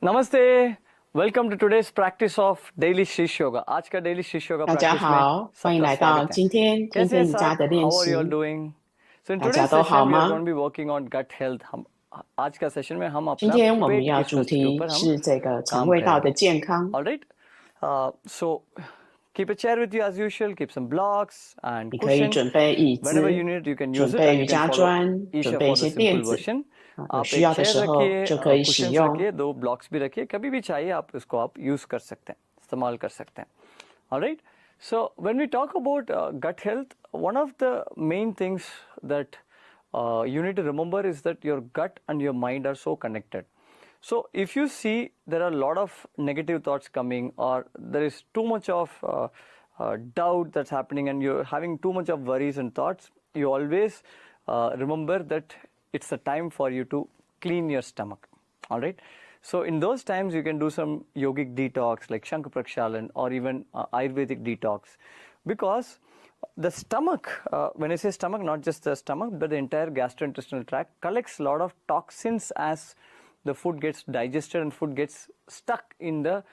Namaste. Welcome to today's practice of daily Shish Yoga. आज का daily Shish Yoga 大家 practice में 好，欢迎 सबका 来到 स्वागत है। 今天天 कैसे हैं 天瑜伽 सब? 的练 How are you all 习。 doing? So in 大家 today's 都好 session we are 吗？ going to be working on gut health. हम आज का सेशन में हम 今 अपना 天我们 पेट 要 के 主 स्वास्थ्य के 题 ऊपर हम 是这个肠 काम 胃道的 करेंगे. 健康。 All right. So keep a chair with you as usual. Keep some blocks and 你可以 cushions. 准备椅子， Whenever you need, you can 准 use it 备 and 瑜 you can 伽 follow 砖， each 准 of 备一 for the 些垫 simple 子。 version. 有 आप 需 एक 要的 chair 时候 रखिए, 就可以使 cushions 用。 रखिए, 2 blocks भी रखिए. कभी भी चाहिए आप इसको आप यूज कर सकते हैं, इस्तेमाल कर सकते हैं. All right. So when we talk about gut health, one of the main things that you need to remember is that your gut and your mind are so connected. So if you see there are a lot of negative thoughts coming, or there is too much of doubt that's happening, and you're having too much of worries and thoughts, you always remember that it's the time for you to clean your stomach. All right. So in those times you can do some yogic detox like Shankh Prakshalan or even Ayurvedic detox, because the stomach, when I say stomach, not just the stomach but the entire gastrointestinal tract, collects a lot of toxins as the food gets digested and food gets stuck in the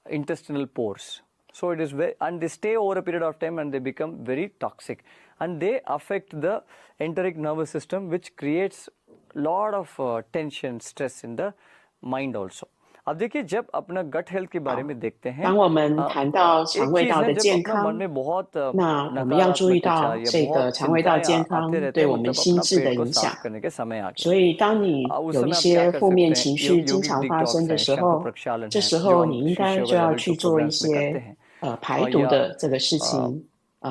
intestinal pores. So it is very, and they stay over a period of time and they become very toxic, and they affect the enteric nervous system, which creates lot of tension, stress in the mind also. अब देखिए, जब अपना gut health के बारे में देखते हैं, 当我们谈到肠 एक 胃 चीज 道 है 的 जब 健 अपना मन 康， में बहुत 那我们要注意 नकारात्मक 到 विचार या 这个 बहुत 肠胃道 चिंताएं 健 आते 康 रहते 对 हैं, 我们 मतलब 心 अपना 智的 पेट को 影响。 साफ करने के समय आ 所 गया. 以，当你 उस 有 समय 一 आप क्या 些 कर 负 सकते 面 हैं? 情绪经 योगिक 常发 डिटॉक्स 生的 है, 时 शंख 候， प्रक्षालन 这 है, 时 जो 候 हम 你应该 शिष्य 就 योगा 要 लेवल 去 2 做一 प्रोग्राम्स में करते 些 हैं. 排毒 या 的这个事情，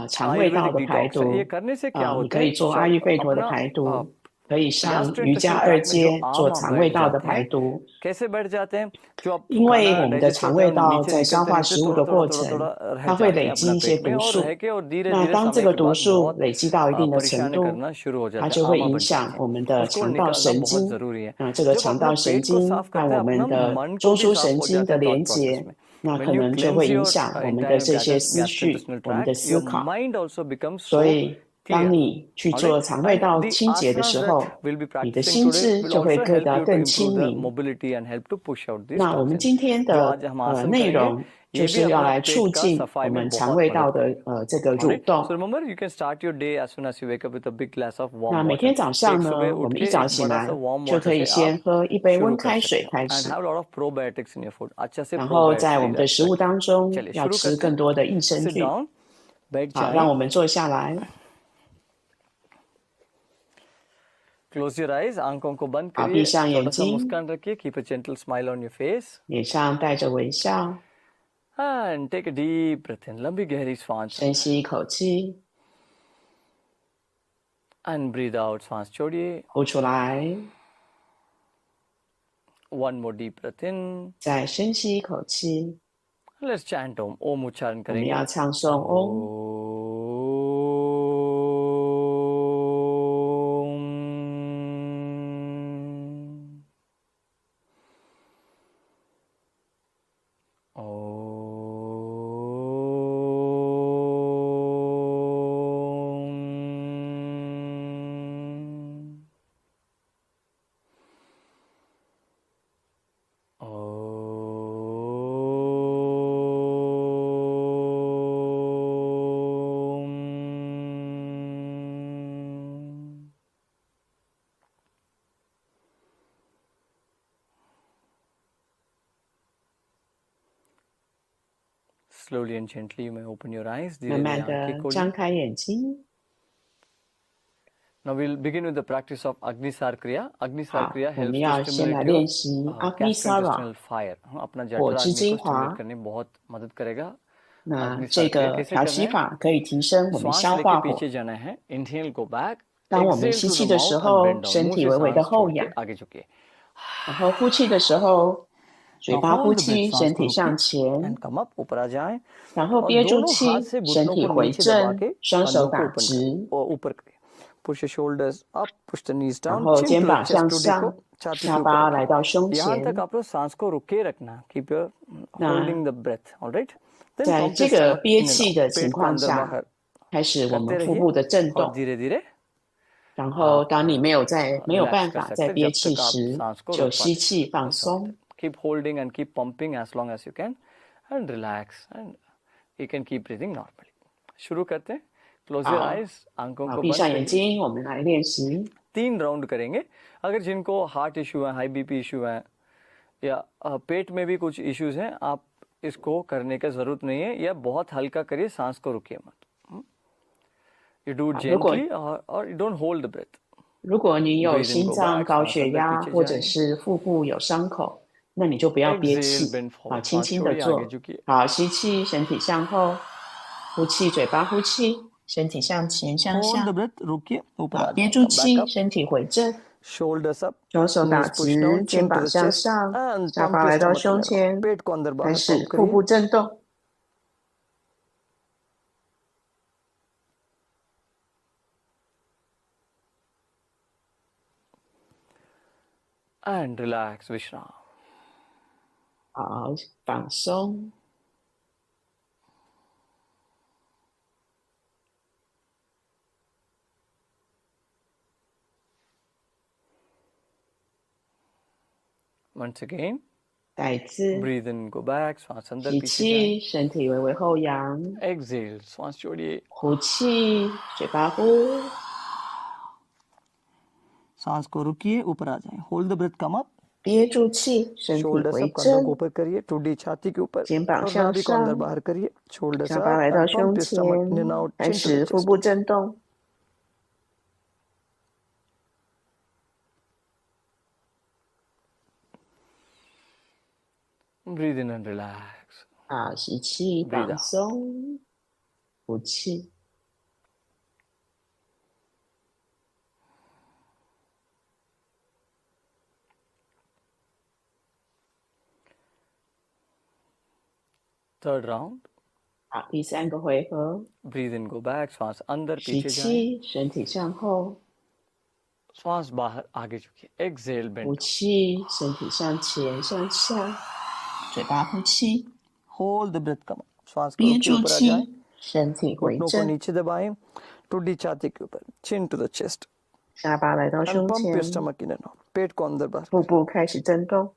肠胃道 आयुर्वेदिक 的排 डिटॉक्स है. ये 毒， करने से क्या 你 होता 可 है? 以做阿育吠陀的 अपना 排毒，可以上瑜伽 गैस्ट्रोइंटेस्टाइनल 二 ट्रैक्ट में जो 阶做 आम 肠 बैठ 胃道的 जाते 排 हैं, 毒。 कैसे बैठ जाते हैं? जो आप 因为 खाना 我们的 डाइजेस्ट 肠 होता है 胃 और 道 नीचे 在 निकलते 消化 निकलते 食物 थोड़ा 的 थोड़ा 过 थोड़ा 程， थोड़ा रह 它会 जाते हैं 累积 अपना 一些 पेट में 毒 और 素。 रह के और धीरे 那 धीरे 当这 समय 个 के 毒 बाद 素 बहुत 累积到一定的程 परेशान 度， करना शुरू हो 它 जाता है, 就会 आमा 影 बन 响 जाते 我 हैं. 们的 उसको 肠道 निकालना 神 बहुत 经。 जरूरी है. 这个 जब 肠 अपना 道神 पेट को 经 साफ 和 करते 我 हैं, अपना 们的 मन को 中 भी 枢 साफ 神 हो 经 जाता 的 है 连 थॉट प्रोसेस 接， में. 那 When 可 you 能就 cleanse 会影 your 响我们的 entire 这些思绪、 gastrointestinal 我们的 tract, 思 your 考。 mind also becomes 所 so 以，当 clear. 你去 All 做 right, 肠胃 and 道 the 清洁的 asanas 时 that 候， we'll be 你的 practicing 心 today 智 will 就会 also 变 help 得 you to 更 improve 清 the 明。 mobility and help to push out these 那我们 toxins. 今天 जो 的 आज हम आसन 内 करेंगे, 容 ये 就 भी 是要 अपना 来 पेट 促 का 进 सफाई 我 में 们肠 बहुत 胃 मदद 道的 करेगा. 这个 All 蠕 right. 动。 So remember, you can start your day as soon as you wake up with a big glass of warm 那每 water. 天早 एक 上呢， सुबह 我 उठ 们 के 一早 एक 起 बड़ा सा 来 warm 就 water 可以 से 先 आप 喝一杯 शुरू 温 कर 开 सकते 水 हैं 开 and 始， have a lot of probiotics in your food. अच्छा से 然后 probiotics 在我 भी 们的食物 रखिए. 当中 चलिए 要 शुरू 吃 करते 更 हैं. 多的益生 Sit 菌。 down, बैठ 好，让 जाएं. 我们坐下来， Close your eyes, आंखों को बंद 好， करिए, 闭上眼 छोटा सा 睛， मुस्कान रखिए, keep a gentle smile on your face 脸上带着微笑， and take a deep breath in. लंबी गहरी सांस 深吸一口气， and breathe out. सांस छोड़िए. 呼出来， One more deep breath in. 再深吸一口气。 Let's chant Om. Om उच्चारण 我们 करेंगे. 要唱诵嗡。 Slowly and gently, you may open your eyes. 慢慢的张开眼睛。 Now we'll begin with the practice of Agnisar Kriya. Agnisar 好， Kriya 我们 helps 要 to 先来 stimulate 练 your 习阿毗沙 gastrointestinal 瓦 fire. अपना 火 जठर 之 अग्नि 精 को 华 stimulate करने में बहुत मदद करेगा. 那 Agnisar 这 Kriya 个 कैसे 调 करना 息 है? 法可以提升我们 श्वास 消 लेके 化火。 पीछे जाना है. Inhale, go back. 当我们 Exhale 吸 through 气 the 的时 mouth and 候， bend down. 身 मुंह 体 से 微微的 सांस 后 छोड़ के 仰， आगे झुकिए. 然后呼气的时候，嘴 Now 巴呼 hold the breath. 气， सांस 身 को 体向 रोकिए 前， and come up. ऊपर आ जाएं. 然后 और 憋住 दोनों 气 हाथ से， 身 घुटनों 体 को 回 नीचे दबा 正， के 双手 कंधों को 打 ओपन 直， करें और ऊपर करें. Push your shoulders up, push the knees 然 down, 后 chin 肩 to the 膀 chest 向 to 上， देखो, छाती के 下 ऊपर 巴来 रखिए. 到胸 यहाँ 前。 तक आप लोग सांस को रोके रखना. Keep your 那 holding the breath, all right? Then 在 count 这 your 个 stomach 憋 in and 气 out. 的情 पेट को 况 अंदर 下， बाहर 开始我 करते 们腹 रहिए 部的震 और 动。 धीरे धीरे 然后，当你没有 relax 办 कर 法 सकते 在 हैं 憋 जब 气 तक आप 时， सांस को 就 रोक 吸 पाते. 气放 That's all. 松。Keep holding and keep pumping as long as you can and relax and you can keep breathing normally. शुरू करते हैं. Close your eyes. आंखों को बंद करिए. 3 राउंड करेंगे. अगर जिनको हार्ट इशू है, हाई बीपी इशू है या पेट में भी कुछ इश्यूज हैं, आप इसको करने का जरूरत नहीं है. या बहुत हल्का करिए, सांस को रुकिए मत. You do it gently or you don't hold the breath. 如果你有心脏高血压或者是腹部有伤口，那你就不要憋气，轻轻的做。好，吸气，身体向后，呼气，嘴巴呼气，身体向前向下。憋住气，身体回正。Shoulders up， 双手打直，肩膀向上，下巴来到胸前，开始腹部震动。And relax, Vishram. 好，放松。Once again. 再一次。Breathe in, go back. श्वास अंदर吸气，身体微微后仰。Exhale, श्वास छोड़िए. 呼气，嘴巴呼。सांस को रुकिए, ऊपर आ जाएं. Hold the breath, come up. 憋住气，身体回正。ऊपर करिए, टूडी छाती के ऊपर. 肩膀向上。अंदर बाहर करिए. Shoulders up. 下巴来到胸前，开始腹部震动。Breathe in and relax. 好，吸气，放松，呼气。Third round. 好，第3个回合。Breathe in, go back. श्वास अंदर पीछे जाए. 吸气，身体向后。श्वास बाहर आगे झुकिए. Exhale, bend. 呼气，身体向前向下。嘴巴呼气 Hold the breath, come on. श्वास को憋住ऊपर आ जाए.气，身体回 घुटनों को 正， नीचे दबाएं. टूडी छाती के ऊपर. Chin to the chest. 下巴来到 And 胸 pump 前 your，stomach in and out. पेट को अंदर बाहर. 腹部开始震动。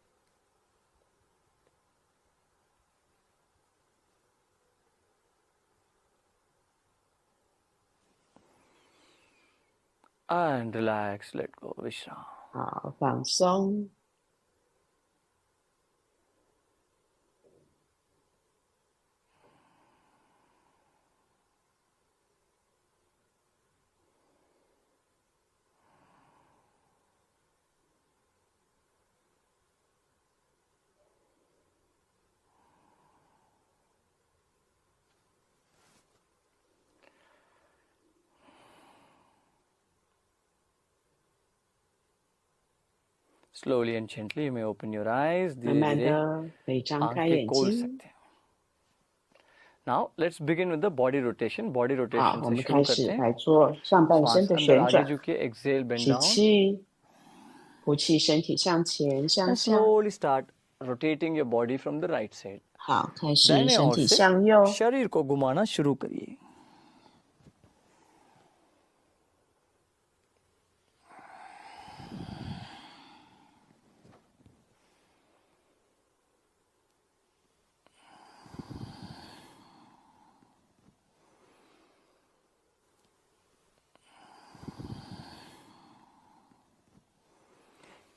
And relax, let go. Vishram. 好，放松。Slowly and gently, you may open your eyes. 慢慢的可以张开眼睛。 Now let's begin with the body rotation. Body 好， rotation 我们 से 开 शुरू 始 करते हैं. 来做上半 श्वास 身的 अंदर 旋 आगे 转。 झुकिए. Exhale, bend 吸 down. 气，呼气，身体向前向 And 下。 slowly start rotating your body from the right side. 好，开始 दाहिने 身 ओर 体 से 向右。 शरीर को घुमाना शुरू करिए.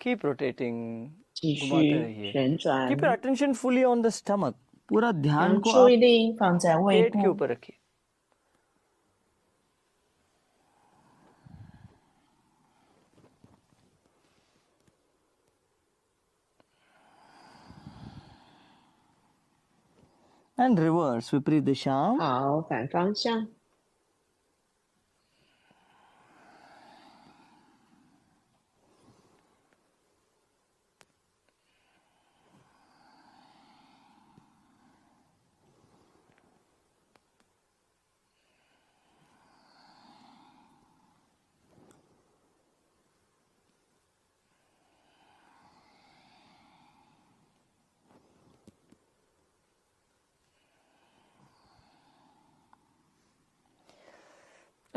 Keep rotating. 继 घुमाते 续 रहिए. 旋转 Keep your attention fully on the stomach. पूरा ध्यान 将 को 注意 आप 力放在胃 पेट के 部。 ऊपर रखिए. And reverse, विपरीत दिशा. 好，反方向。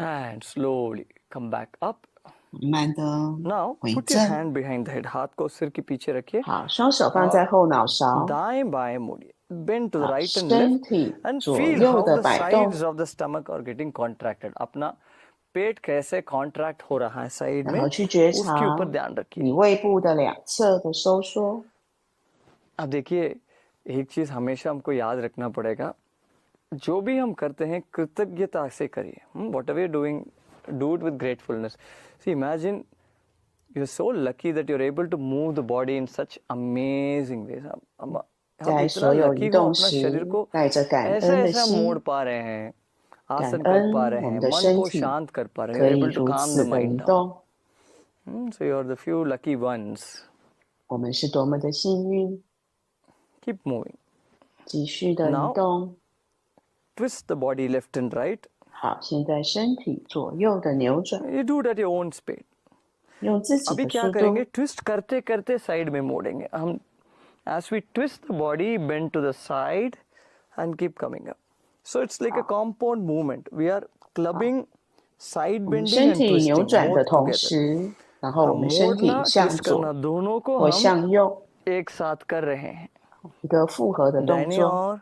And slowly come back up. 慢的 Now 回 put your 正。 hand behind the head. हाथ को सिर के पीछे रखिए. 好，双手放在后脑勺。 दाएं बाएं मोड़िए. Bend to the 好， right and 身 left 体 and 左 feel 右 how 的 the 摆动。 sides of the stomach are getting contracted. अपना पेट कैसे contract हो रहा है साइड 然 में, 后去觉 उसके 察 ऊपर ध्यान रखिए. 你胃部的两侧的收缩。 अब देखिए, एक चीज हमेशा हमको याद रखना पड़ेगा, जो भी हम करते हैं कृतज्ञता से करिए. Whatever you're doing, do it with gratefulness. See, imagine you're so lucky that you're able to move the body in such amazing ways. हम 在 इतना 所有 lucky 移 हो 动 अपना 时 शरीर को 带着感 ऐसा 恩的 ऐसा 心， मोड़ पा रहे हैं, 感 आसन कर 恩 पा रहे 我 हैं, 们的 मन 身 को 体 शांत कर पा रहे हैं. 可 You're 以 able to 如 calm 此 the 的移 mind down. 动。 So you're the few lucky ones. 我们是多么的幸运！ Keep moving. 继续的移 Now 动。 twist the body left and right. 好，现在身体左右的扭转， You do it at your own speed. 用自己 अभी 的 क्या 速 करेंगे, 度。 ट्विस्ट करते करते साइड में मोड़ेंगे हम. As we twist the body, bend to the side and keep coming up. So it's like a compound movement. We are clubbing, side 我们 bending 身 and 体扭 twisting 转的 both 同 together. 时，然后我 हम 们身 मोड़ना, 体向 twist करना 左 दोनों को 或 हम 向右， एक साथ कर रहे हैं. 一个复合的动 दाहिने 作。 ओर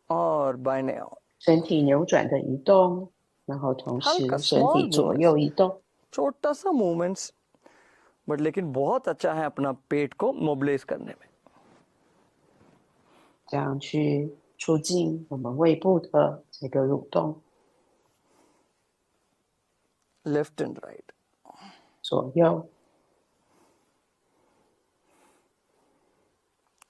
और बाएं ओर. 身体扭转的移动，然后同时 हल्का 身 small 体左 movements. 右移动。 छोटा सा मूवमेंट्स, बट लेकिन बहुत अच्छा है अपना पेट को मोबिलाइज करने में. 这样去促进我们胃部的这个蠕动， Left and right. 左右。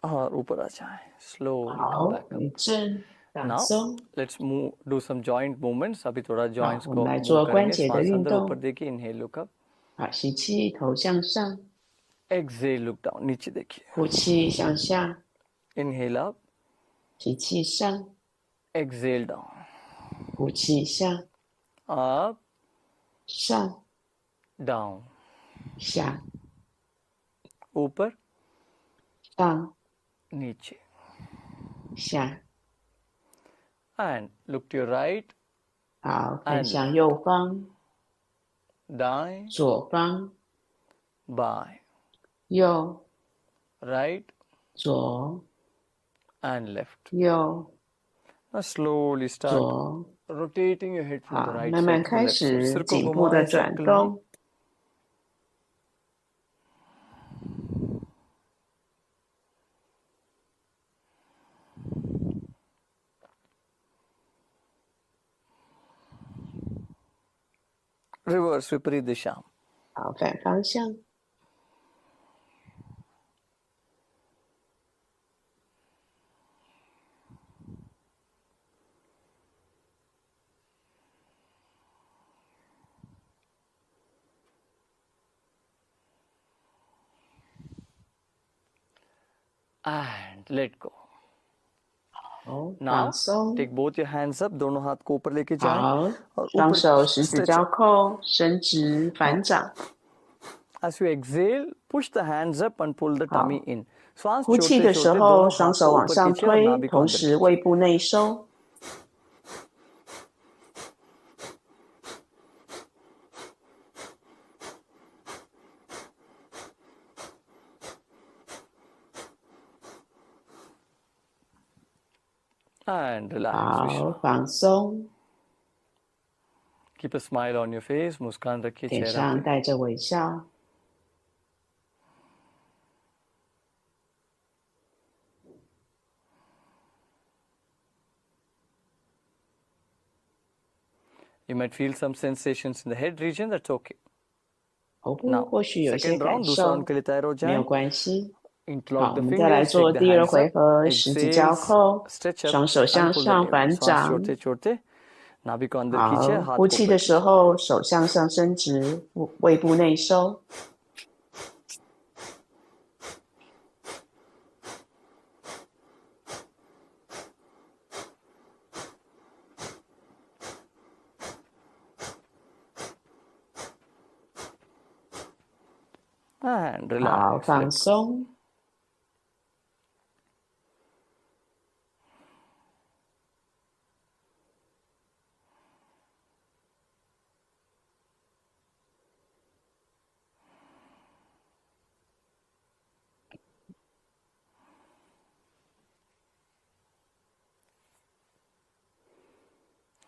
और ऊपर आ जाए. Slowly 好 come，back up. 回正，放 Now 松。 let's move, do some joint movements. अभी थोड़ा 好， joints 我 को 们来 move 做关 करेंगे. 节的 श्वास 运 अंदर 动。 ऊपर देखिए. Inhale, look up. 好，吸气，头向上； Exhale, look down. नीचे देखिए. 呼气向下， Inhale up. 吸气上， Exhale down. 呼气下， Up, 上 down. 下 ऊपर, 上 नीचे. 下。 And look to your right, 好，看向右方、 दाएं, 左方、 बाएं. 右、 Right 左、 and left. 右、 Now slowly start 左。 rotating your head from the 好， right 慢慢 side to the 开 left side. 始 सिर को 颈部 घुमाएं 的转 circle में. 动。 Reverse, विपरीत दिशा. 好，反方向。 And let go. 好， Now 放松。 take both your hands up. दोनों हाथ को ऊपर लेके जाएं 好， और 双 ऊपर 手十指 stretch 交 out. 扣，伸直反掌。 As you exhale, push the hands up and pull the 好， tummy in. श्वास 呼气 छोटे 的时 छोटे 候， दोनों 双 हाथ 手 को 往 ऊपर 上 खींचे और 推， नाभि को 同 अंदर 时 खींचे. 胃部内收。 And relax. 好，放松， Keep a smile on your face. मुस्कान रखिए 脸 चेहरा 上 पे. 带着微笑。 You might feel some sensations in the head region. That's okay. 头部 Now, 或许有些 second 感 round, दूसरा round 受， के लिए तैयार हो 没有 जाएं. 关系。 Interlock 好， the 我们再来 fingers, 做 take the 第二 hands 回 up. 合，十指交 Exhale, 扣， stretch up 双手 and 向 pull the 上 navel. 反 श्वास 掌。 छोड़ते छोड़ते नाभि को अंदर 好 खींचे, हाथ 呼 को 气 ऊपर 的时 खींचे. 候，手向上伸直，胃部内收。 And 好， relax. 放 Let go. 松。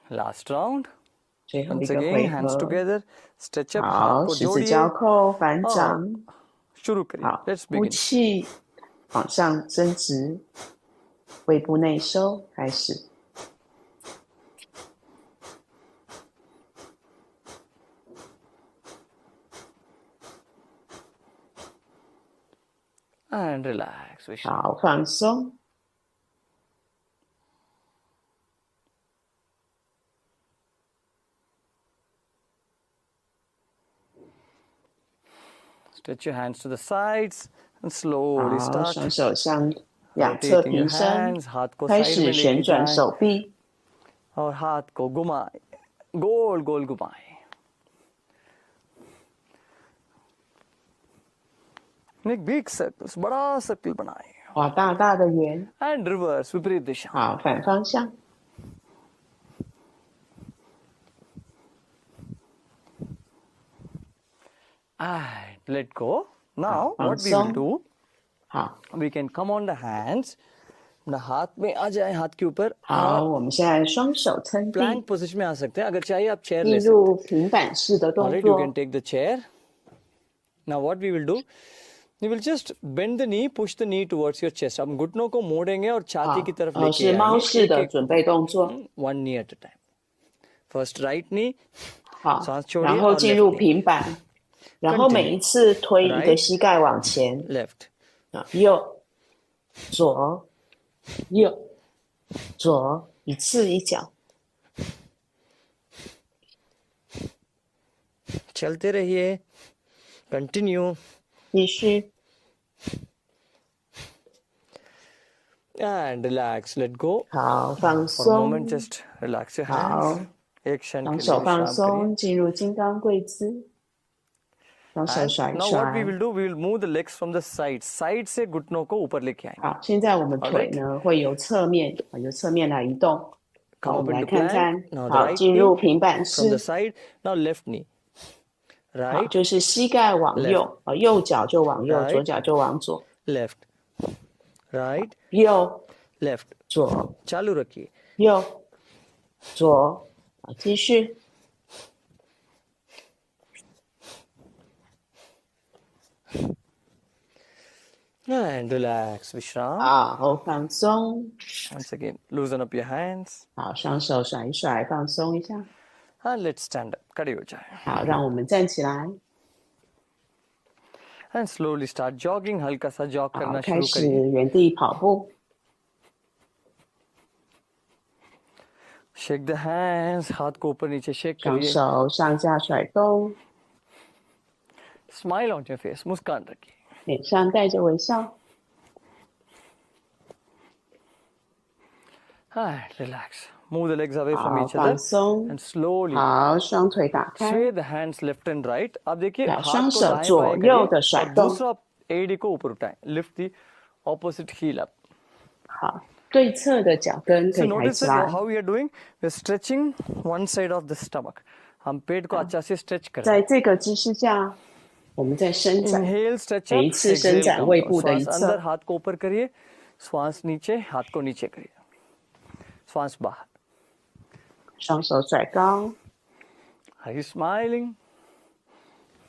Last round. 最后一 Once 个 again, 回 hands 合。 together. Stretch up. 好， हाथ को 十字 जोड़िए 交扣，反 और 掌。 शुरू करिए. 好， Let's 呼 begin. 气，往上伸直，胃部内收，开始。 And relax. 好，放松。 Stretch your hands to the sides and slowly 好， start 双手向两侧 rotating your 平伸， hands. हाथ को 开 साइड 始 में 旋 लेके 转 जाएं 手臂。 और हाथ को घुमाएं, गोल गोल घुमाएं. एक बिग सर्कल, बड़ा सर्कल बनाएं. 画大大的圆。 And reverse, विपरीत दिशा. 好，反方向。 And let go. Now, 放 what we will 松。 do, 好， we can come on the hands. अपना हाथ में आ जाए, हाथ के ऊपर. 好，我们现在双手撑地， Plank position में आ सकते हैं. अगर चाहिए आप chair 进 ले सकते हैं. 入平板式的动 Alright, you 作 can。take the chair. Now what we will do, we will just bend the knee, push the knee towards your chest. हम घुटनों को मोड़ेंगे और 好 छाती की तरफ 是 लेके 猫 आएंगे. 式的准备动作。 One knee at a time. First right knee, 好 सांस， छोड़िए 然后 और 进入 left knee. 平板，然后每一次推一个膝盖往前， Left, 右、左、右、左，一次一脚。 चलते रहिए. Continue. 继续。 And relax, let go. 好，放 For a moment, 松， just relax your 好 hands. एक क्षण 双 के लिए 手放 विश्राम करिए. 松，进入金刚跪姿，双手 And 甩一 now what we 甩。 will do, we will move the legs from the side. Side से घुटनों को ऊपर लेके आएंगे. 好，现在我们腿呢会由侧面来移动。好， Come 我 up 们来 into 看 plank. 看。 Now the 好， right 进入 knee 平板 from the 式。 side. Now left knee. 好， Right, 就是膝盖往右，右脚就往右， Right 左脚就往左， left, right, 右 left. 左 चालू रखिए. 右左。好，继续。 And relax, विश्राम. 好，放松。 Once again, loosen up your hands. 好，双手甩一甩，放松一下。 And let's stand up. खड़े हो जाए. 好，让我们站起来。 And slowly start jogging. हल्का सा jog 好， करना 开 शुरू 始 करिए. 原地跑步。 Shake the hands. हाथ को ऊपर नीचे shake 双 करिए. 手上下甩动， Smile on your face. मुस्कान रखिए. 脸上带着微笑。 And relax. Move the legs away from 好， each other. 放松。 And slowly 好，双腿打开。 sway the hands left and right. अब देखिए हाथ双 को 手 दाएं 左 बाएं 右 करिए 的甩 और 动。 दूसरा एडी को ऊपर उठाएं. Lift the opposite heel up. 好，对侧的脚跟可 So 以抬 notice 起来。 how we are doing. We're stretching one side of the stomach. हम पेट को अच्छा से stretch करें. 在这个姿势下，我们在伸展。 Inhale, stretch up. 每一次伸 Exhale, 展 come 胃 down. 部的一 श्वास अंदर, 侧。 हाथ को ऊपर करिए. श्वास नीचे, हाथ को नीचे करिए. श्वास बाहर. 双手甩高， Are you smiling?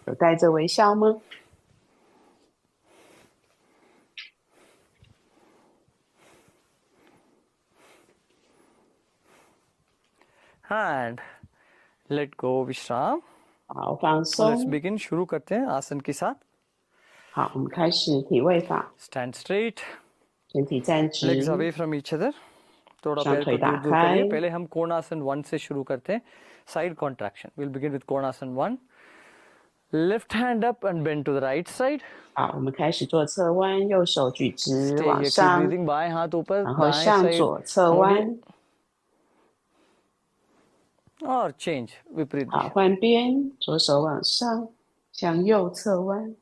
有带着微笑吗？ And let go, विश्राम. 好，放 So let's 松。 begin. शुरू करते हैं आसन के साथ. 好，我们开始体位法， Stand straight. 身体站直， Legs away from each other. थोड़ा शांत पैर को हुई दूर दूर दाखाएं। करिए. पहले हम कोणासन 1 से शुरू करते हैं. Side contraction. We'll begin with Konasana 1. Left hand up and bend to the right side. 好，我们开始做侧弯，右手举直 Stay 往 here. Keep 上， breathing. बाएं हाथ ऊपर. 然后 दाएं 向 side. 左侧弯。 और change. विपरीत 好， दिशा. 换边，左手往上，向右侧弯。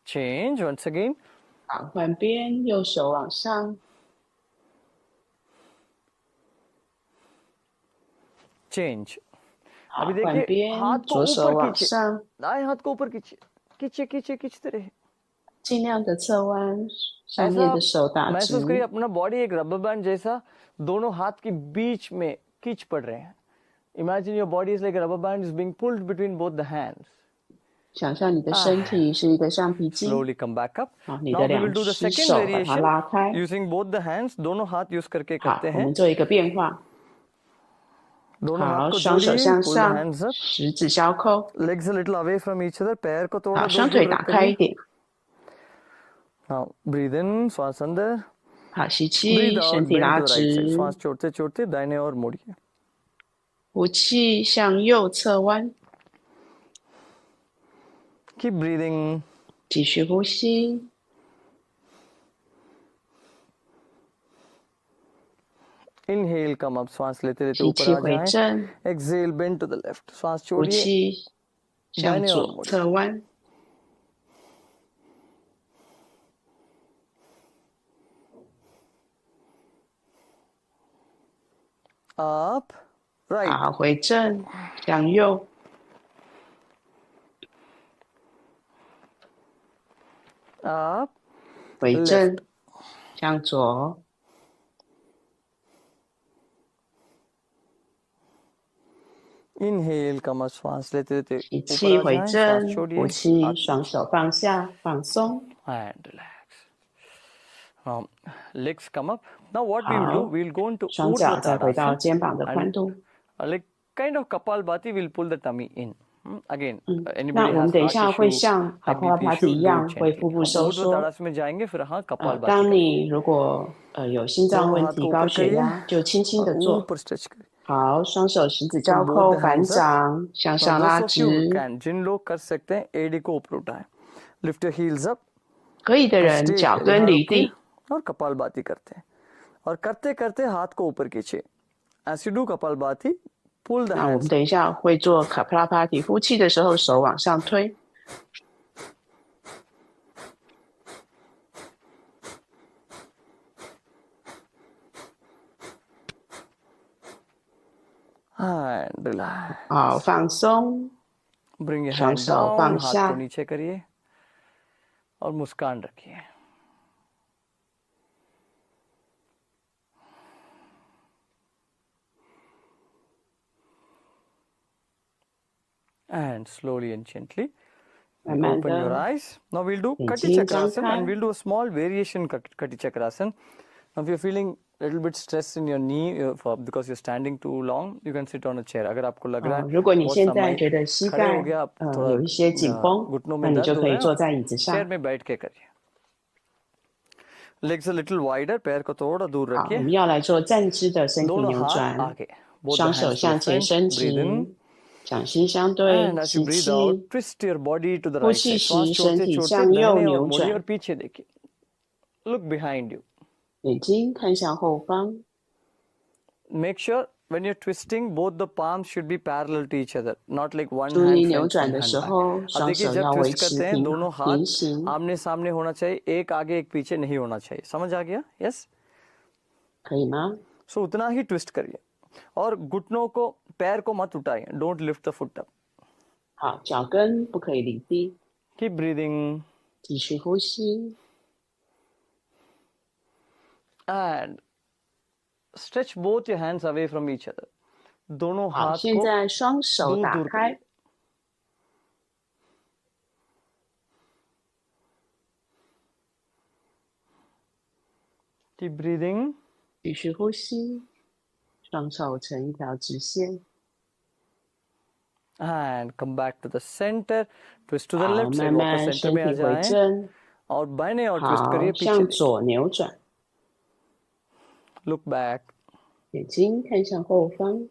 Change once again. 好，换边，右手往上， Change. 好， अभी 换 देखिए 边 हाथ，को 左手 ऊपर 往 खींचिए. 上， दाएं हाथ को ऊपर खींचिए. खींचिए खींचिए खींचते रहे. 尽量的侧弯，上面的手打直。 महसूस करिए अपना बॉडी एक रबर बैंड जैसा दोनों हाथ के बीच में खींच पड़ रहे हैं. Imagine your body is like a rubber band is being pulled between both the hands. 想象你的身体是一个橡皮筋。 Slowly come back up. 好，你 Now 的 we 两 will do the 只 second 手把它拉开。 variation using both the hands. दोनों हाथ use करके 好， करते 我 हैं. 们做一个变化。 दोनों 好， हाथ को 双手 जोड़िए. 向 Pull the 上， hands up. 十指交扣。 Legs a little away from each other. पैर को थोड़ा 好， दूर 双腿 दूर 打开一 करिए. 点。 Now breathe in. श्वास अंदर. 好，吸气， Breathe out. 身体 Bend 拉 to the right side. 直。 श्वास छोड़ते छोड़ते दाहिने ओर मुड़िए. 呼气，向右侧弯。 Keep breathing. 继续呼吸。 Inhale, come up. श्वास लेते लेते 吸 ऊपर 气 आ 回 जाएं. 正， Exhale, bend to the left. श्वास 呼 छोड़िए. 气，向 दाहिने ओर 左 मुड़िए. 侧弯。 Up, right. 好，回正，向右。 Up, 回正，向左。 Inhale, come up. श्वास लेते लेते 吸 ऊपर 气 आ 回 जाएं. 正 श्वास， 呼 छोड़िए. 气， हाथ 双手放下，放松。 and relax. Legs come up. Now what we will do? 好， We'll go into 双脚再回到 Urdhva 肩膀的宽 and 度。 like kind of Kapalbhati, we'll pull the tummy in. Again, 那 anybody 我们 has 等一 heart 下会 issue, 像 high BP Kapalabhati issue, 一 do 样 it 会 gently. 腹部 हम 收 Urdhva 缩。 Tadas में जाएंगे, फिर हाँ Kapalbhati 当 करेंगे. 你如果有心脏 दोनों 问 हाथ 题、 को 高 ऊपर 血 करिए 压，就轻轻的 और 做。 ऊपर stretch करिए. 好，双手十指交 Put both 扣， the 反 hands up. 掌向 Now 上拉 those of you who 直。 can, जिन लोग कर सकते हैं, एडी को ऊपर उठाएं. Lift your heels up. 可以的 और 人 stay 脚 here. 跟 यहाँ 离 रुकिए 地。 और कपालभाति करते हैं. और करते करते हाथ को ऊपर खींचिए. As you do Kapalbhati, pull the 那我们 hands. 等一下会做 Kapalabhati，呼气的时候手往上推。 And relax. 好，放松， Bring your 双 hand 手 down. 放 हाथ 下 को नीचे करिए और मुस्कान रखिए. And slowly and gently 慢慢 open your 的 eyes. Now we'll do 眼 Kati 睛张 Chakrasana 开。 and we'll do a small variation Kati Chakrasana. Now if you're feeling a little bit stress in your knee because you're standing too long, you can sit on a chair. अगर आपको लग रहा है 如果你 बहुत 现在 समय 觉得膝 खड़े 盖 हो गया, आप थोड़ा 有一些紧绷， घुटनों 那 में 你 दर्द 就 हो 可以 रहा है, 坐在椅子 चेयर 上。 में बैठ के करिए. Legs a little wider, पैर को थोड़ा दूर 好，我 रखिए. 们要来做站姿的身体 दोनों 扭 हाथ 转， आगे. Both the 双手 hands to 向 the 前 front. 伸 Breathe 直， in. 掌心相对， And as you 吸 breathe 气， out, twist your body to the 呼 right 气 side. 时 श्वास 身 छोड़ते 体 छोड़ते 向右 दाहिने और 扭 मुड़िए और 转， पीछे देखिए. Look behind you. 眼睛看向后方。 Make sure when you're twisting, both the palms should be parallel to each other, not like one 注意 hand 扭 front, 转 one 的 hand 时 back. 候， अब 双 देखिए 手 जब 要维 twist 持 करते हैं 平 दोनों 平 हाथ 行， आमने सामने होना चाहिए, एक आगे एक पीछे नहीं होना चाहिए. समझ आ गया? Yes? 可以吗？ So उतना ही twist करिए और घुटनों को पैर को मत उठाइए. Don't lift the foot up. 好，脚跟不可以离地， Keep breathing 继续呼吸。 and stretch both your hands away from each other. दोनों 好， हाथ 现 को 在双手 दूर 打 दूर 开 करिए. Keep breathing 继续呼吸，双手成一条直线。 and come back to the center. Twist to the 好， left 慢 side. 慢 वापस 身 center में आ 体回 जाएं 正。 और बाएं और twist 好， करिए पीछे 向 देखिए. 左扭转， Look back. 眼睛看向后方。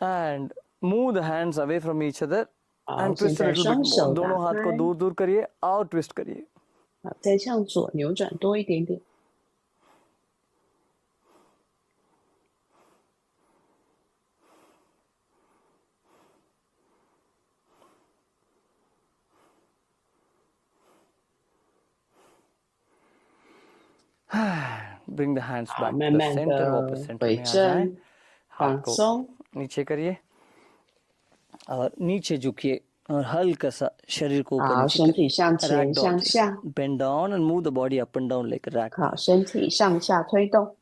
and move the hands away from each other 好， and 现 twist a 在 little 双 bit 手 more. 打 दोनों हाथ को 开， दूर दूर करिए और twist करिए. 好，再向左扭转多一点点。 Bring the hands 好， back to 慢 the 慢 center. 的 वापस center 回 में आ जाएं. 正， हाथ 放 को 松。 नीचे करिए और नीचे झुकिए और हल्का सा शरीर को ऊपर 好， नीचे 身体向 करें 前 ragdoll 向 जैसे 下， bend down and move the body up and down like a 好， ragdoll 身体上下推动。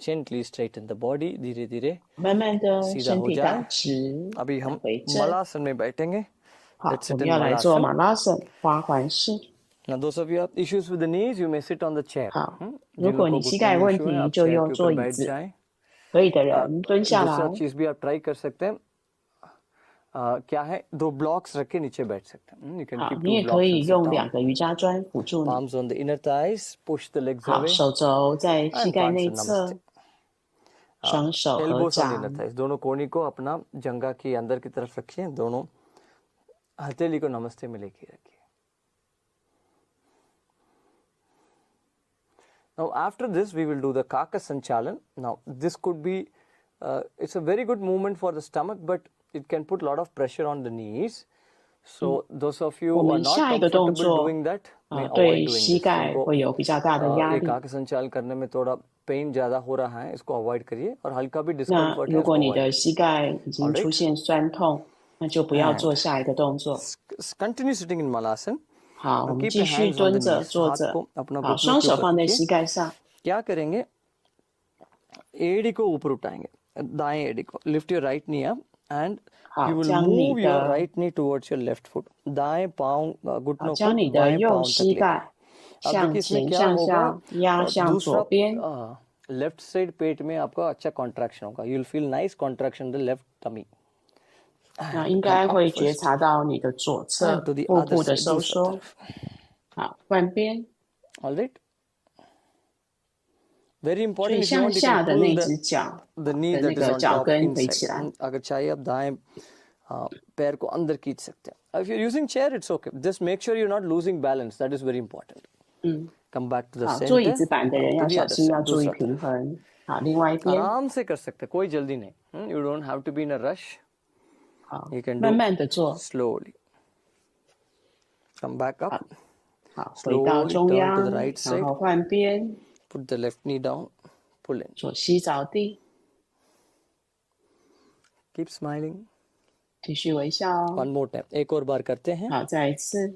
gently straighten the body धीरे धीरे 慢慢的 सीधा 身 हो 体 जाए 打直， अभी हम 回正。 मलासन में बैठेंगे 好， let's 我 sit 们 in 要来做 malasana 马拉松花环式。 now those of you have issues with the knees you may sit on the chair 好， 如 जिन 果 लोगों 你 को 膝 घुटनों 盖 में 问 इशू है 题， आप 就 चेयर 用 के 座 ऊपर 椅 बैठ 子。 जाएं 可以的人蹲下 दूसरा 来。 चीज भी आप ट्राई कर सकते हैं क्या है 2 blocks रख के नीचे बैठ सकते हैं you can 好， keep 你 2 也可 blocks 以 and sit 用 down 2个瑜伽砖辅助你。 palms on the inner thighs push the legs 好， away 手肘在膝 and 盖 can't 内 say 侧 namaste，双手合 elbows on the inner 掌。 thighs दोनों कोहनी को अपना जंघा के अंदर की तरफ रखिए दोनों हथेली को नमस्ते में लेके रखिए now after this we will do the kaka sanchalan now this could be it's a very good movement for the stomach but it can put a lot of pressure on the knees so those of you 我 who are 们 not 下一个动 comfortable 作 doing that may 对 avoid doing 膝 this 盖 जिनको 会有比较大的压 ये 力。 काका संचालन करने में थोड़ा pen ज़्यादा हो रहा है इसको अवॉइड करिए और हल्का भी 那 डिस्कम्फर्ट है 如果 इसको 你 avoid 的膝盖已经 Alright 出现酸痛，那就不要做下一个动作。 continue sitting in malasana 好，我 Now 们 keep 继 your 续 hands on the 蹲着 knees 坐 हाथ 着。 को अपना 好， घुटनों 双 के 手 ऊपर 放在 रखिए 膝盖上。 क्या करेंगे एड़ी को ऊपर उठाएंगे दाएं एड़ी को lift your right knee up and 好， you will 将你 move your 的 right knee towards your left foot दाएं पाँव 好， घुटनों को 将你的 बाएं 右 पाँव तक 膝 लेके 盖 अब 向 देखिए इसमें 前 क्या 向 होगा 下压向左 दूसरा 边。 लेफ्ट साइड पेट में आपका अच्छा कॉन्ट्रैक्शन होगा you will feel nice contraction the left tummy 那应该会觉察到你的左侧 and to the 腹 other 部的 side 收 दूसरा 缩。 तरफ 好，换边。 all right very 所 important 以 if you 向 want you 下 can 的 pull 那 the 只脚 the knee 的那 that is 个 on 脚 top 跟推起 inside 来。 अगर चाहिए आप दाएं पैर को अंदर खींच सकते हैं if you're using chair it's okay just make sure you're not losing balance that is very important 嗯， come back to the 好，坐椅 center 子板的人 to 要 the 小 other 心，要 side 注意 दूसरा 平 तरफ 衡。好，另外一边。 आराम से कर सकते हैं कोई जल्दी नहीं you don't have to be in a rush 好 you can， 慢 do 慢的做。 slowly come back up 好，回到 slowly 中 turn 央 to the right， 然 side 后换边， put the left knee down pull in 左膝着地， keep smiling 继续微笑哦。 one more time एक और बार करते हैं 好，再一次，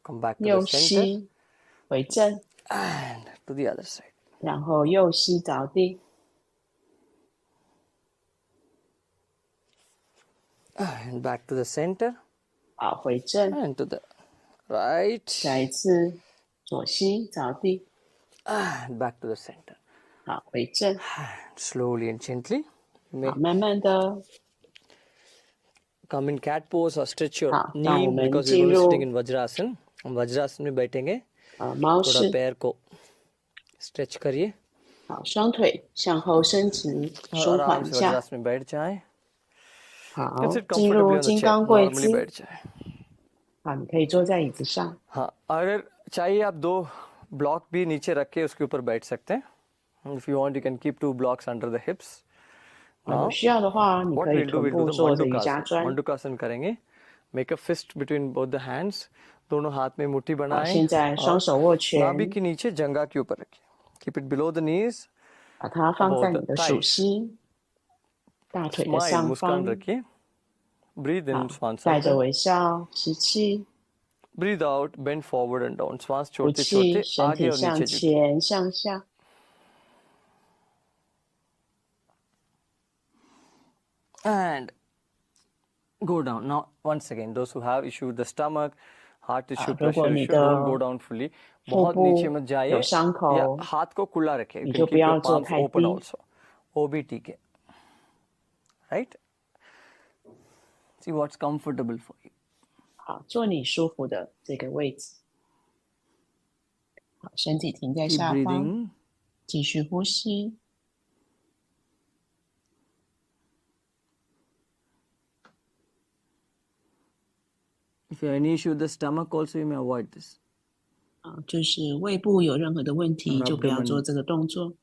come back to 右 the center 膝回正， and to the other side 然后右膝着地， and back to the center 好，回正， and to the right 再一次，左膝着地， and back to the center 好，回正， and slowly and gently you may 好，慢慢的， come in cat pose or stretch your 好，那 knee 我们 because 进 we're going to 入 sitting in vajrasan हम वज्रासन में बैठेंगे 猫 थोड़ा 式， पैर को stretch करिए 好，双腿向后伸直， और 舒 आराम 缓 से 下， वज्रासन में बैठ जाएं 好 and，sit 进 comfortably 入 on the 金 chair 刚跪 normally 姿， बैठ जाएं 好，你可以坐在椅子上， हाँ अगर चाहिए आप 2 ब्लॉक भी नीचे रख के उसके ऊपर बैठ सकते हैं if you want you can keep 2 blocks under the hips 有需要的话，你 what 可以 we'll do 臀 we'll 部 do the 坐着瑜伽 mandukasan 砖。 mandukasan करेंगे make a fist between both the hands दोनों हाथ में मुट्ठी 好， बनाएं 现在双手握拳， नाभि के नीचे जंघा के ऊपर रखिए keep it below the knees 把它放在 above 你 the 的属 thighs 膝、大腿的 smile 上 मुस्कान 方。 रखिए breathe 好 in， श्वास 带着 अंदर 微笑吸气， breathe out bend forward and down श्वास 呼 छोड़ते 气， छोड़ते 身 आगे 体 और 向 नीचे झुकिए 前向下。 and go down now once again those who have issue with the stomach heart issue 如 pressure 果你 issue 的 don't go down fully 腹 बहुत 部 नीचे मत जाइए 有伤 या 口， हाथ को खुला रखिए 你 you 就 can 不 keep 要 your 坐 palms 太 open 低。 also वो भी ठीक है right see what's comfortable for you 好，坐你舒服的这个位置。好，身体停在 keep 下方， breathing 继续呼吸。 if you have any issue with the stomach also you may avoid this 啊，就是胃部有任何的问题，就不要做这个动作。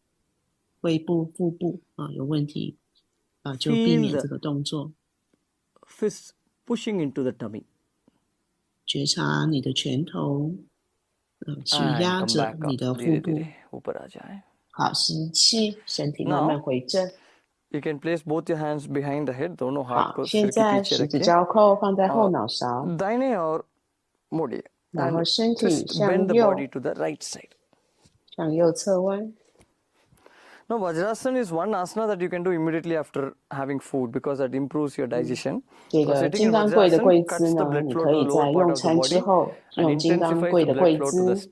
胃部、腹部啊有问题啊，就避免这个动作。 fists pushing into the tummy 觉察你的拳头，去压着你的腹部。好，吸气，身体慢慢回正。You can place both your hands behind the head, दोनों हाथ को सिर के पीछे रखिए। 现在十指交扣，放在后脑勺。दाहिने और मोड़िए。然后身体向右。Bend the body to the right side。向右侧弯。Now, Vajrasana is one asana that you can do immediately after having food because that improves your digestion. 这个金刚跪的跪姿呢，你可以在用餐之后用金刚跪的跪姿。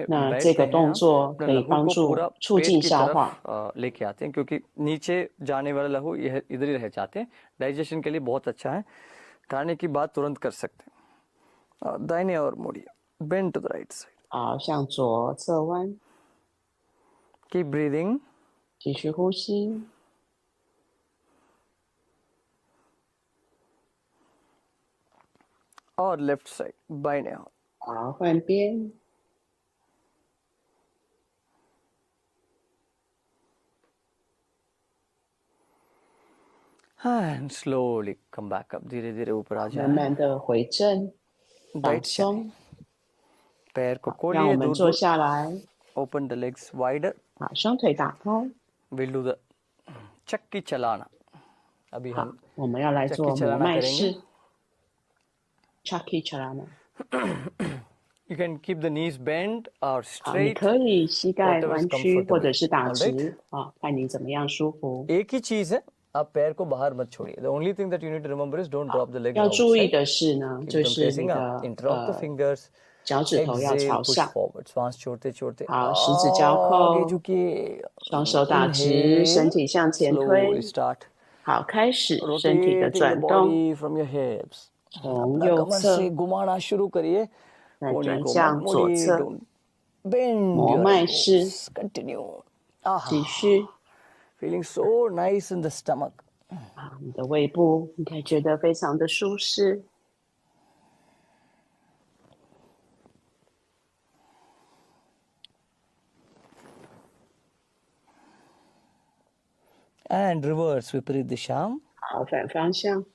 那这个动作可以帮助促进消化。लेके आते हैं क्योंकि नीचे जाने वाला लहू इधर ही रह जाते हैं। डाइजेशन के लिए बहुत अच्छा है। खाने की बात तुरंत कर सकते हैं। दाहिने और मोड़िए। Bend to the right side。好，向左侧弯。Keep breathing。继续呼吸。और लेफ्ट साइड बाइने हाथ।好，换边。And slowly come back up。धीरे धीरे ऊपर आ जाए।慢慢的回正，放松。पैर को खोलिए।让我们坐下来。Open the legs wider。好，双腿打开。We'll do the चक्की चलाना। अभी हम我们要来做摩麦式。Chakki Chalana。You can keep the knees bent or straight。你可以膝盖弯曲或者是打直啊，看你怎么样舒服。एक ही चीज है, आप पैर को बाहर मत छोड़िए। The only thing that you need to remember is don't drop the legs outside。要注意的是呢，就是你的interlock the fingers。脚趾头要朝上。श्वास छोड़ते छोड़ते好，十指交扣，双手打直，身体向前推。好，开始身体的转动。从右侧घुमाना शुरू करिए，来转向左侧，摩麦式。continue，继续。Feeling so nice in the stomach。你的胃部应该觉得非常的舒适。And reverse विपरीत दिशा।好，反方向。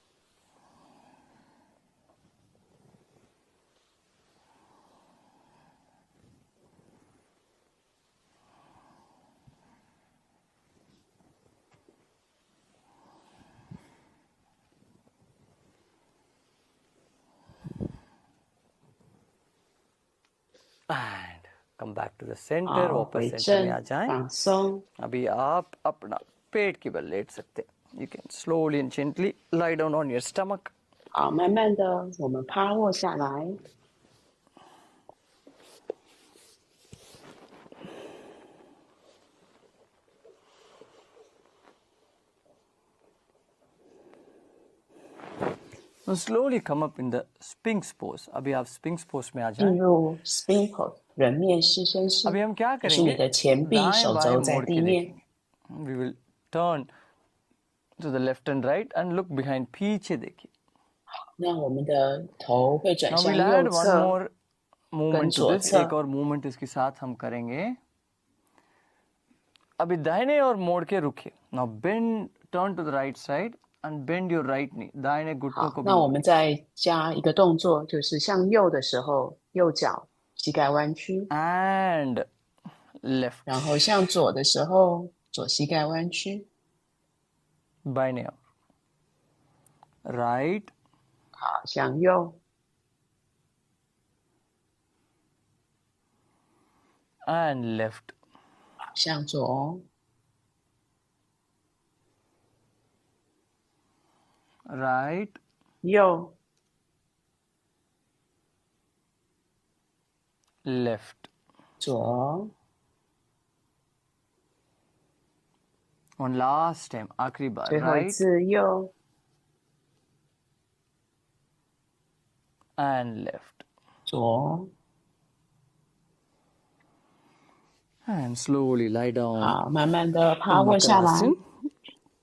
And come back to the center। वापस सेंटर में आ जाएं।放松。अभी आप अपना पेट के बल लेट सकते हैं। You can slowly and gently lie down on your stomach。好，慢慢的，我们趴卧下来。Now slowly come up in the Sphinx pose。अभी आप Sphinx pose में आ जाएं।进入 Sphinx pose 人面狮身式。अभी हम क्या करेंगे？是你的前臂手肘在地面。We will turn to the left and right and look behind。पीछे देखिए。那我们的头会转向右侧。Now we'll add one more movement to this。एक और movement इसके साथ हम करेंगे। अभी दाहिने और मोड़ के रुकिए। Now bend, turn to the right side and bend your right knee。दाहिने घुटनों को।那我们再加一个动作，就是向右的时候，右脚膝盖弯曲。And left。然后向左的时候，左膝盖弯曲。बाइने और right。好，向右。And left。向左。right。右。left。左。One last time，आखिरी बार।最后一次右。And left。左。And slowly lie down。好，慢慢的趴卧下来，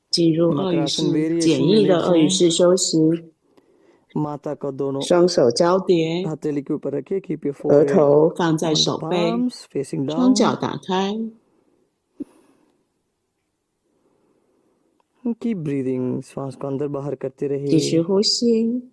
进入鳄鱼式简易的鳄鱼式休息。माता का दोनों 双手交叠， हथेली के ऊपर रखिए। Keep your 额 forehead 头放在手 on the 背， palms, facing 双 down。 脚打开。 Keep breathing। श्वास को अंदर बाहर करते 继续 रहिए। 呼吸。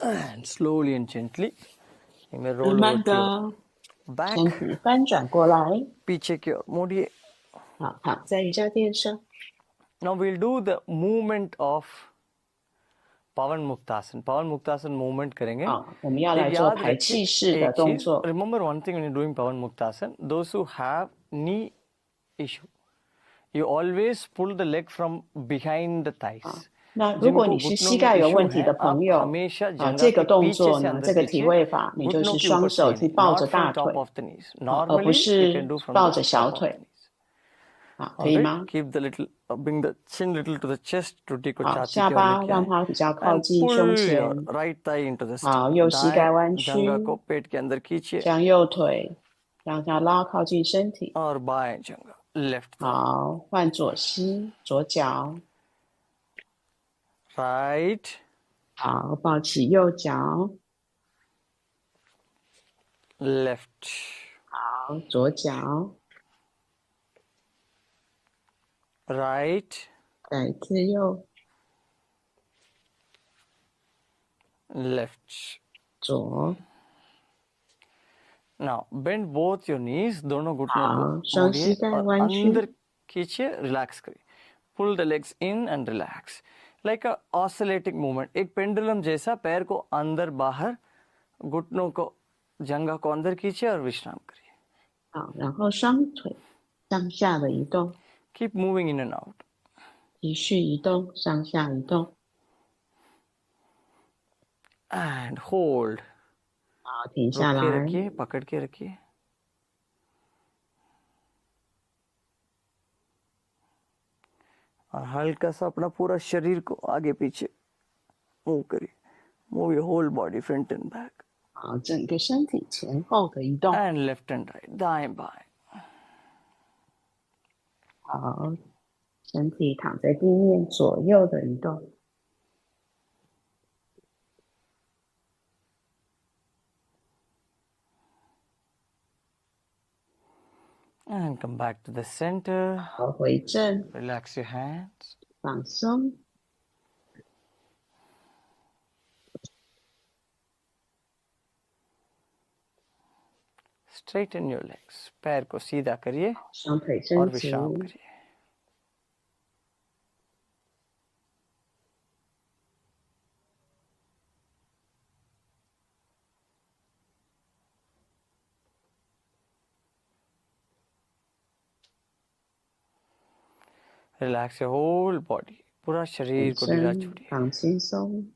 And slowly and gently, you may roll 慢 over 慢 to your 的 back. 身体翻转过来， पीछे की ओर मोड़िए. 好，躺在瑜伽垫上。 Now we'll do the movement of Pavan Muktasan. Pavan Muktasan movement करेंगे. 好，我们要来做排气式的动作。 Remember one thing when you're doing Pavan Muktasan, those who have knee issue, you always pull the leg from behind the thighs. 那如果你是膝盖有问题的朋友，这个动作呢，这个体位法，你就是双手去抱着大腿，而不是抱着小腿。 好，可以吗？ Keep the little, bring the chin little to the chest to take 好，下巴让它比较靠近胸前。 right thigh into the 好，右膝盖弯曲， जंघा को पेट के अंदर खींचिए 将右腿让它拉靠近身体。 और बाएं जंघा left. 好，换左膝，左脚。 right. 好，抱起右脚。 left. 好，左脚。 right. 再次右。 left. 左。 Now bend both your knees. दोनों घुटनों को双膝盖弯曲。 अंदर खींचिए, relax करिए. Pull the legs in and relax. Like a oscillating movement. एक पेंडुलम जैसा पैर को अंदर बाहर, घुटनों को जंघा को अंदर खींचिए और विश्राम करिए. 好，然后双腿上下的移动。 Keep moving in and out. 继续移动，上下移动。 And hold. 好，停下来。 रखिए, पकड़ के रखिए. और हल्का सा अपना पूरा शरीर को आगे पीछे मूव करिए. Move your whole body front and back. 好，整个身体前后的移动。 And left and right. दाएं बाएं. 好，身体躺在地面，左右的移动。 And come back to the center. 好，回正。 Relax your hands. 放松。 Straighten your legs. पैर को सीधा करिए 双腿 और 伸直。 विश्राम करिए. Relax your whole body. पूरा शरीर को ढीला छोड़िए. 放轻松。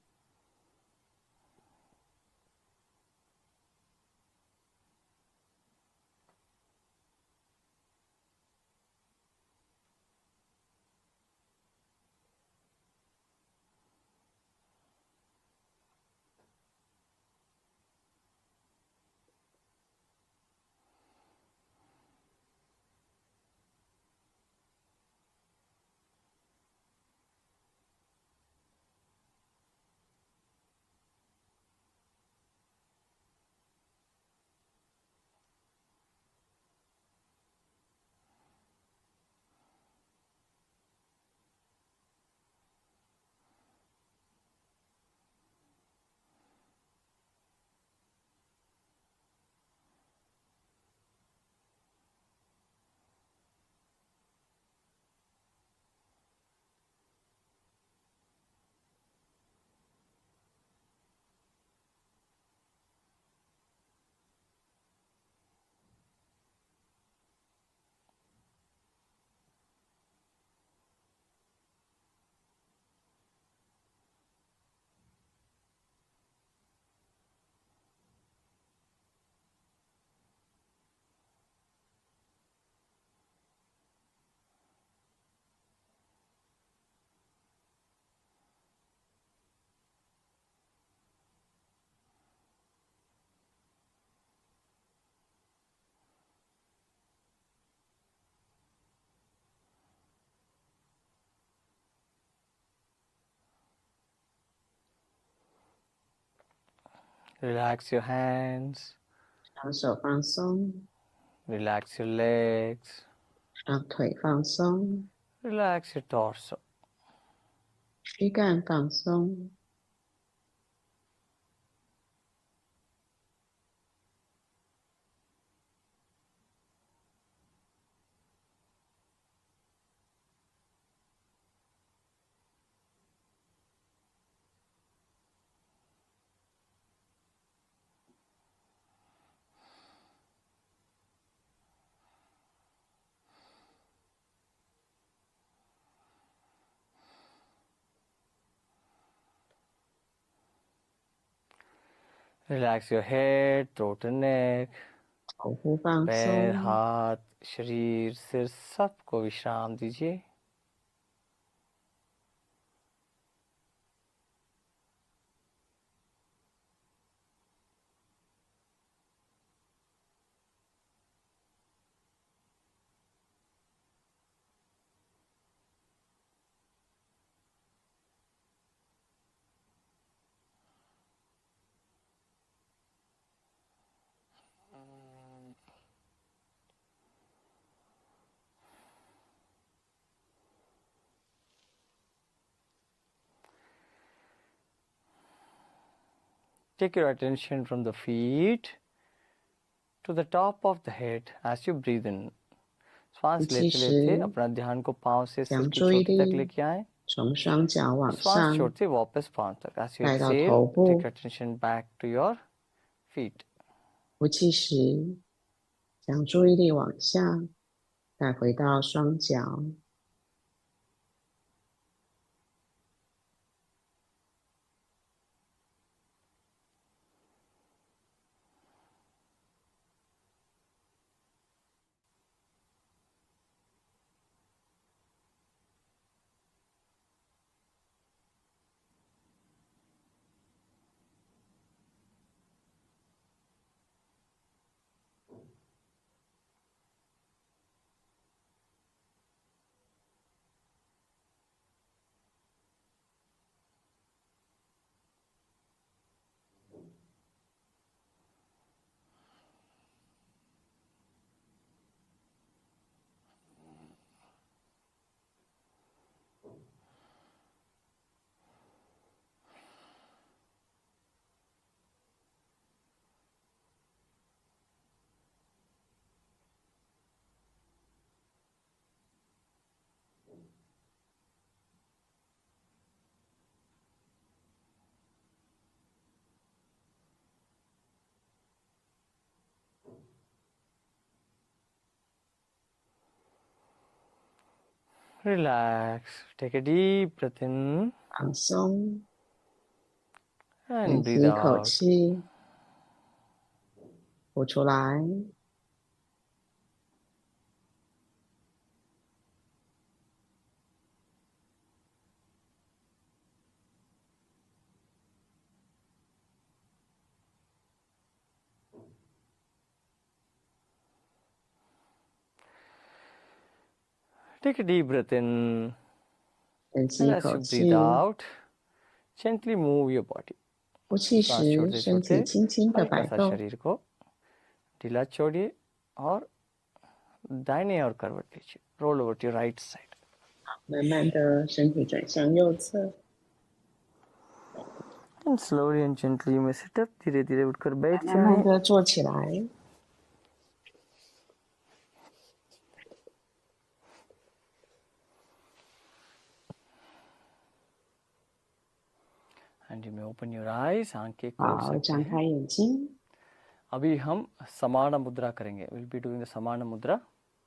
Relax your hands. 双手放松， Relax your legs. 双腿放松， Relax your torso. 躯干放松。Relax your head, throat and neck, 头部放 पैर, 松， हाथ, शरीर, सिर सबको विश्राम दीजिए. Take your attention from the feet to the top of the head as you breathe in. श्वास लेते लेते अपना ध्यान को पांव से सिर की चोटी तक लेके आए. 从双脚往 श्वास 上 छोड़ते वापस पांव तक. As you 带到 exhale, 头部， take attention back to your feet. 呼气时将注意力往下带回到双脚。Relax. Take a deep breath in 放松， and 深吸 breathe 一口 out. 气，呼出来。Take a deep breath in 深吸 and 一 as 口 you 气， breathe out, gently move your body. 呼气 श्वास 时 छोड़ते 身体 छोड़ते 轻轻的 हल्का 摆 सा 动， शरीर को ढीला छोड़िए और दाहिने ओर करवट लीजिए. Roll over to your right side. 慢慢的身体转向右侧， And slowly and gently you may sit up. धीरे धीरे उठकर बैठ 慢慢 जाएं. 的坐起来。 And you may open your eyes. आंखें खोल 好， सकते 张 हैं. 开眼睛。 अभी हम समाना मुद्रा करेंगे. We'll be doing the samana mudra.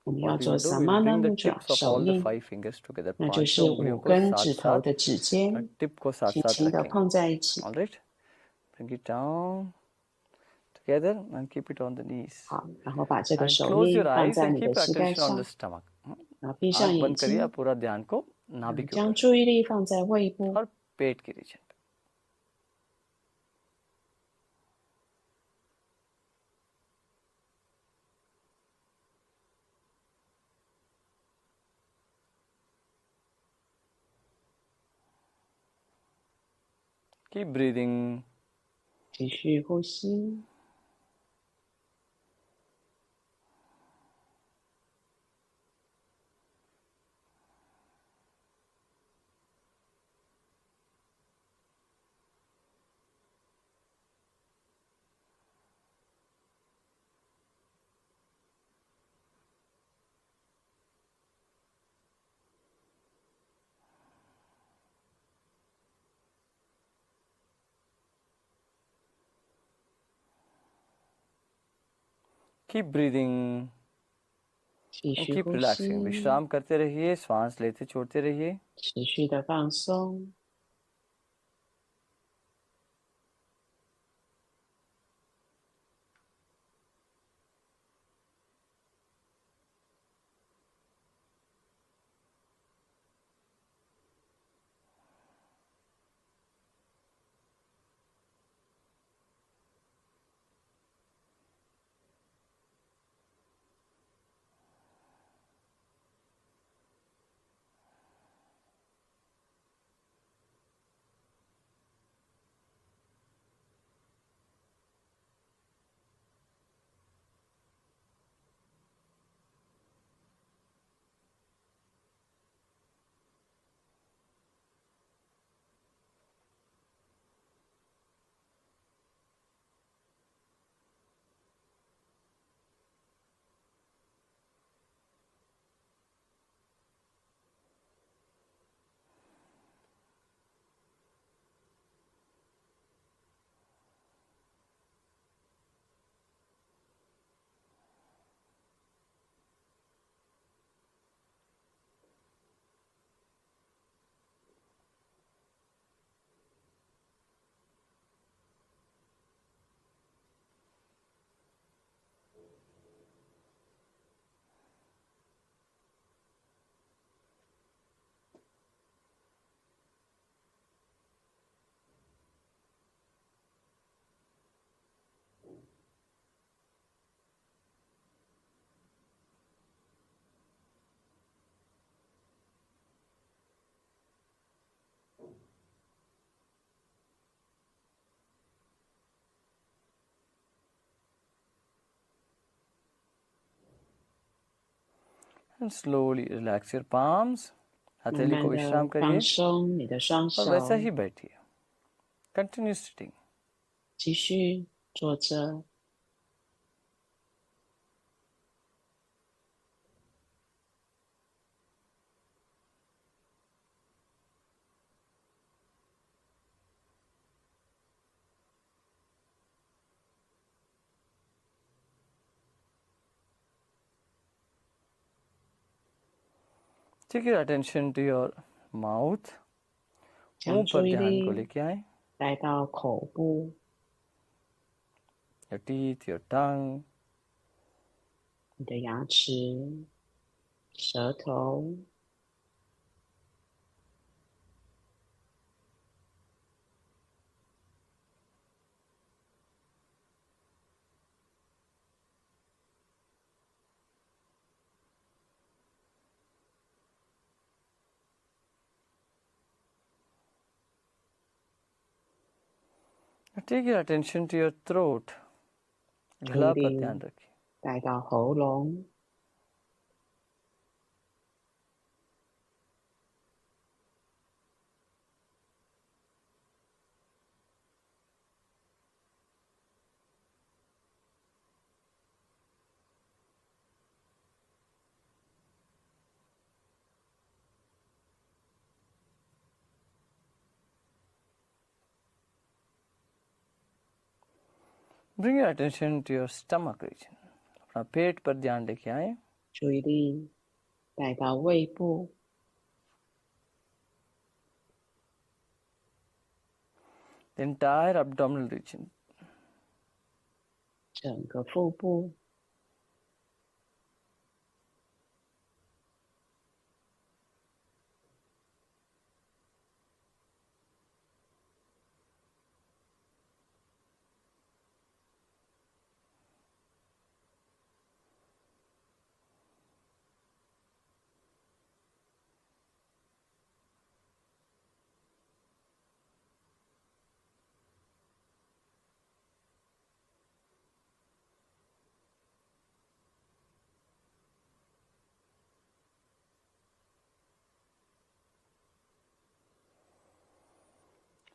我们要 What we 做 will do, we'll samana bring the mudra tips of 手 all the 印， 5 fingers together. 那就 पांचों 是 उंगलियों 5 को 根 साथ 指头 साथ 的指尖 टिप को साथ 轻 साथ 轻的 रखेंगे. 碰在一起。 All right. Bring it down together and keep it on the knees. 好，然后把这个 And 手 close 印 your 放 eyes 在 and 你 keep 的 your 膝盖 attention on 上， the stomach. 然后闭上 आंख 眼 बंद करिए. 睛， पूरा ध्यान को नाभि के 将 ऊपर 注意力放在胃部， और पेट के रीजन पे. Keep breathing. 继续呼吸。 Keep breathing. 继 And 续 keep 呼 relaxing. 吸， विश्राम करते रहिए. श्वास लेते छोड़ते रहिए. 持续的放松。And slowly relax your palms. 慢 हथेली 慢 को 的 विश्राम 放 करिए 松你的双 और वैसा 手， ही बैठिए. Continue sitting. 继续坐着。Take your attention to your mouth. 将 मुंह 注 पर 意 ध्यान को 力 लेके आए. 带到口部， Your teeth, your tongue. 你的牙齿、舌头。Take your attention to your throat. 注 गला 意 पर 力 ध्यान रखिए. 带到喉咙， Bring your attention to your stomach region. अपना पेट पर ध्यान लेके आए. 注意力带到胃部， The entire abdominal region. 整个腹部。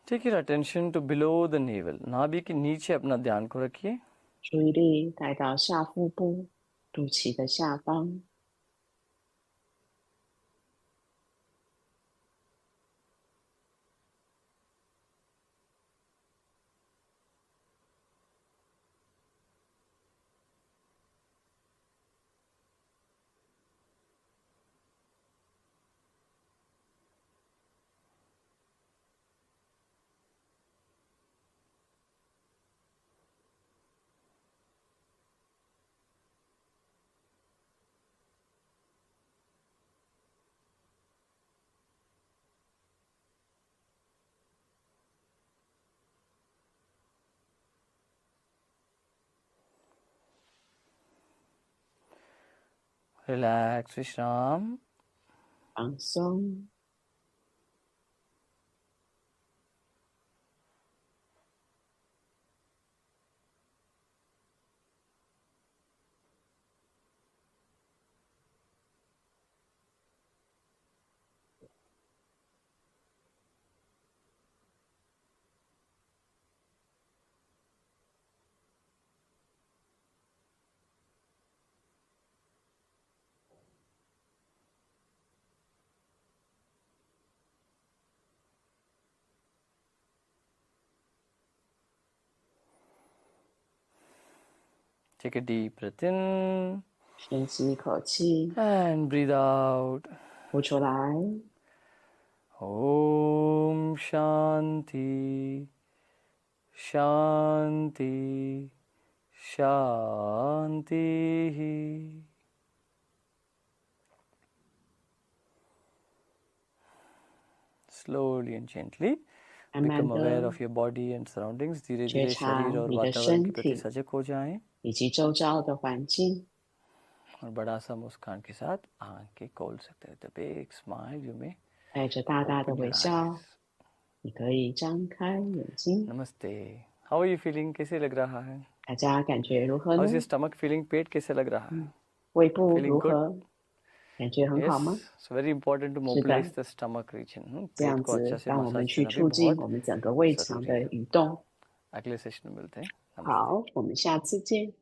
Take your attention to below the navel. नाभि के नीचे अपना ध्यान को रखिए. 注意力带到下腹部，肚脐的下方。 Relax, विश्राम. 放松。 Take a deep breath in 深吸一口气， and breathe out. 呼出来。 Om Shanti Shanti Shanti. Slowly and gently 慢慢 become aware 的 of your body and surroundings. धीरे 觉 धीरे 察 शरीर और 你的 वातावरण के 身 प्रति 体 सजग हो जाएं 以及周遭的环境， और बड़ा सा मुस्कान के साथ आंखें खोल सकते हैं. The big smile you may 带着大大的 open 微 your 笑， eyes. 你可以张开眼睛。 Namaste. How are you feeling? कैसे लग रहा है? 大家感觉如何 How 呢 is your stomach feeling? पेट कैसे लग रहा है? 胃部 Feeling 如 good? 何？感觉很好吗？ It's very important to 是的， mobilize the stomach region. 这样 पेट को 子 अच्छा से 让我们 massage 去 करना भी 促进 बहुत 我们整个胃肠 जरूरी 的 है. 蠕动。 अगले सेशन में मिलते हैं. नमस्ते. 好，我们下次见。